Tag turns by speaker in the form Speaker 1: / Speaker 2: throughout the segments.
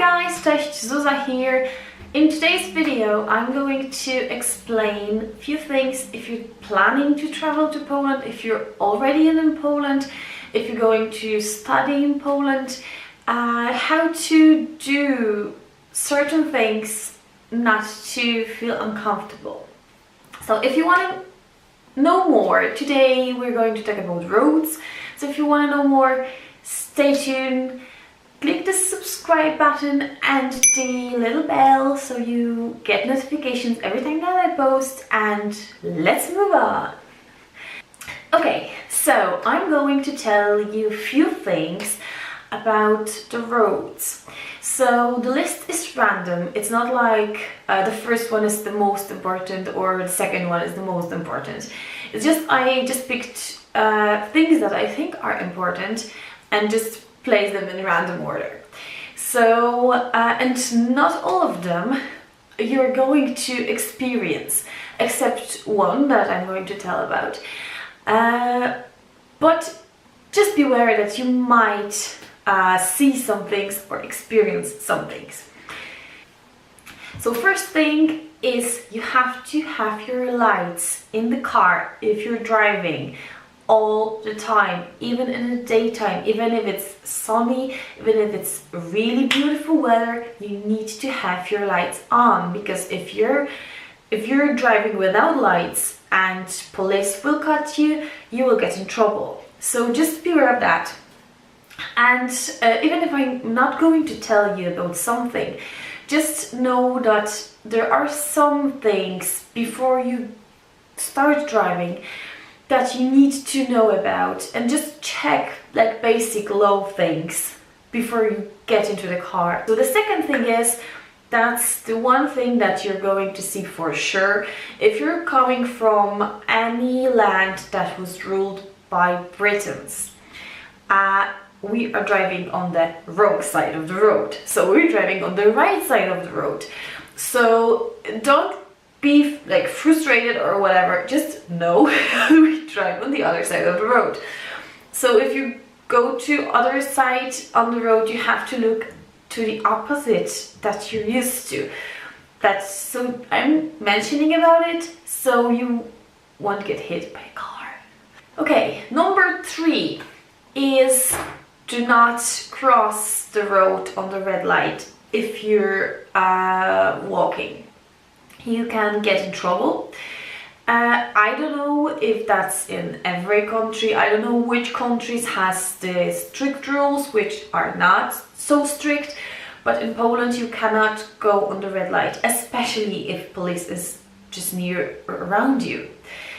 Speaker 1: guys, cześć, Zuza here. In today's video I'm going to explain a few things if you're planning to travel to Poland, if you're already in Poland, if you're going to study in Poland, how to do certain things not to feel uncomfortable. So if you want to know more, today we're going to talk about roads. So if you want to know more, stay tuned. Click the subscribe button and the little bell so you get notifications every time that I post, and let's move on. Okay, so I'm going to tell you a few things about the roads. So the list is random. It's not like the first one is the most important or the second one is the most important. It's just I just picked things that I think are important and just place them in random order. So, and not all of them you're going to experience, except one that I'm going to tell about. But just beware that you might see some things or experience some things. So first thing is you have to have your lights in the car if you're driving all the time, even in the daytime, even if it's sunny, even if it's really beautiful weather, you need to have your lights on, because if you're driving without lights and police will cut you, you will get in trouble. So just beware of that. And even if I'm not going to tell you about something, just know that there are some things before you start driving that you need to know about, and just check like basic low things before you get into the car. So the second thing is, that's the one thing that you're going to see for sure if you're coming from any land that was ruled by Britons. We are driving on the wrong side of the road, so we're driving on the right side of the road. So don't be like frustrated or whatever, just know we drive on the other side of the road. So if you go to other side on the road, you have to look to the opposite that you're used to. That's so I'm mentioning about it so you won't get hit by a car. Okay, number 3 is do not cross the road on the red light if you're walking. You can get in trouble. I don't know if that's in every country. I don't know which countries has the strict rules, which are not so strict. But in Poland you cannot go on the red light, especially if police is just near or around you.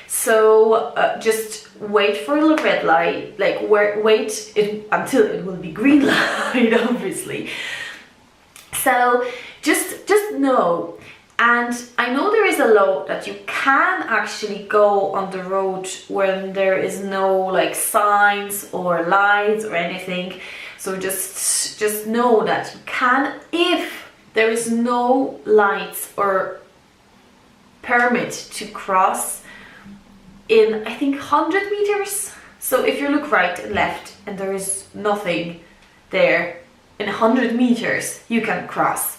Speaker 1: So just wait for the red light, like wait until it will be green light, obviously. So just know. And I know there is a law that you can actually go on the road when there is no like signs or lights or anything. So just know that you can, if there is no lights or permit to cross in, I think, 100 meters. So if you look right and left and there is nothing there in 100 meters, you can cross.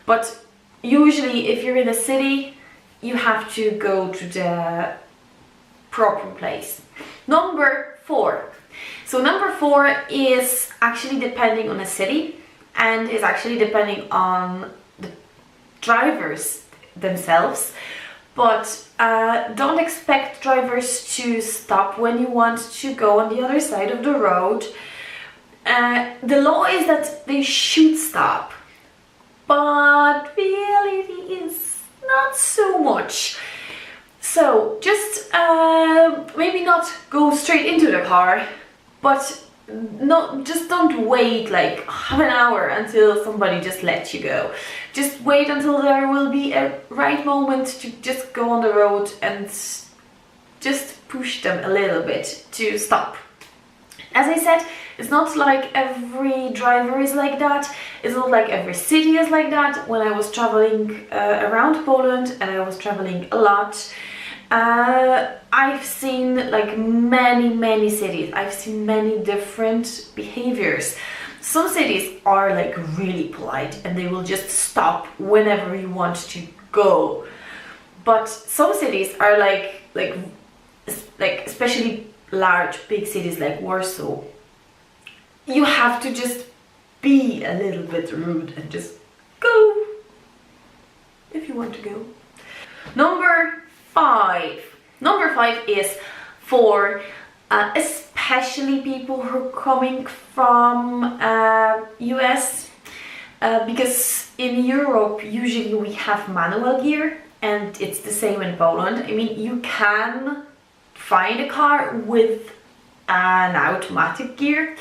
Speaker 1: But usually if you're in a city, you have to go to the proper place. Number 4. So number 4 is actually depending on the city, and is actually depending on the drivers themselves. But don't expect drivers to stop when you want to go on the other side of the road. The law is that they should stop, but reality is not so much. So just maybe not go straight into the car, but just don't wait like half an hour until somebody just lets you go. Just wait until there will be a right moment to just go on the road and just push them a little bit to stop. As I said, it's not like every driver is like that. It's not like every city is like that. When I was traveling around Poland, and I was traveling a lot, I've seen like many cities. I've seen many different behaviors. some cities are like really polite and they will just stop whenever you want to go. But some cities are like especially large, big cities like Warsaw. You have to just be a little bit rude and just go if you want to go. Number 5. Number 5 is for especially people who are coming from US, because in Europe usually we have manual gear and it's the same in Poland. I mean, you can find a car with an automatic gear,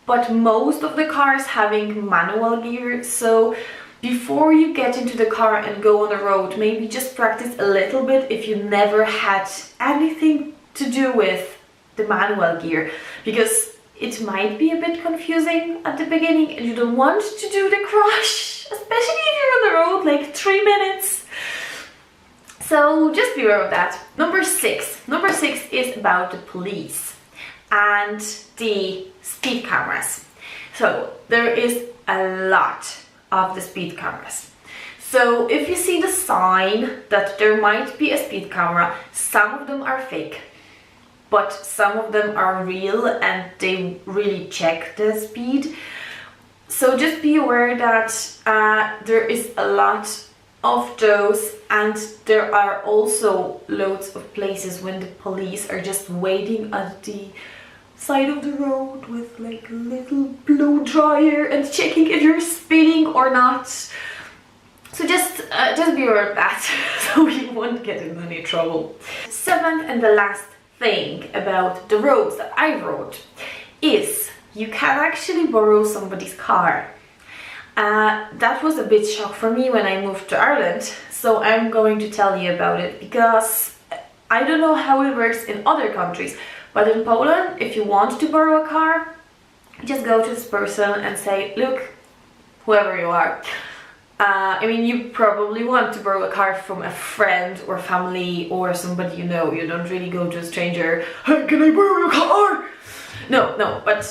Speaker 1: but most of the cars having manual gear. So before you get into the car and go on the road, maybe just practice a little bit if you never had anything to do with the manual gear, because it might be a bit confusing at the beginning and you don't want to do the crash, especially if you're on the road like 3 minutes. So just be aware of that. Number 6. Number 6 is about the police and the speed cameras. So there is a lot of the speed cameras. So if you see the sign that there might be a speed camera, some of them are fake, but some of them are real and they really check the speed. So just be aware that there is a lot of those, and there are also loads of places when the police are just waiting at the side of the road with like a little blow dryer and checking if you're speeding or not. So just be aware of that so you won't get into any trouble. 7th and the last thing about the roads that I wrote is you can actually borrow somebody's car. That was a bit shock for me when I moved to Ireland, so I'm going to tell you about it because I don't know how it works in other countries, but in Poland, if you want to borrow a car, just go to this person and say, look, whoever you are, I mean, you probably want to borrow a car from a friend or family or somebody you know. You don't really go to a stranger, hey, can I borrow your car? No, but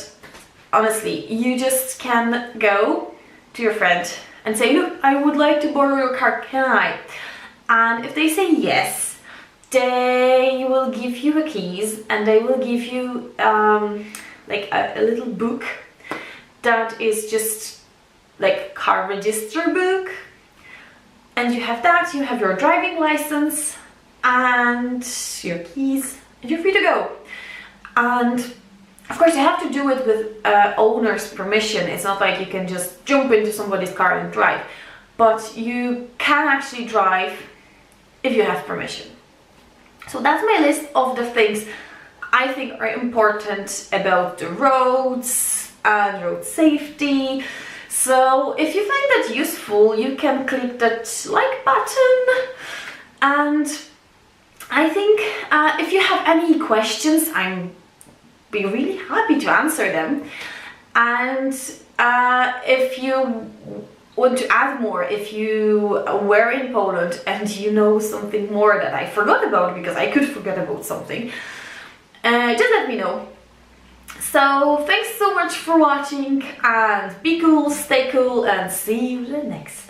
Speaker 1: honestly, you just can go to your friend and say, look, I would like to borrow your car, can I? And if they say yes, they will give you the keys and they will give you like a little book that is just like car register book, and you have that, you have your driving license and your keys and you're free to go. And of course you have to do it with owner's permission. It's not like you can just jump into somebody's car and drive, but you can actually drive if you have permission. So that's my list of the things I think are important about the roads and road safety. So if you find that useful, you can click that like button. And I think if you have any questions, I'm be really happy to answer them. And if you want to add more, if you were in Poland and you know something more that I forgot about, because I could forget about something, just let me know. So thanks so much for watching, and be cool, stay cool, and see you the next time.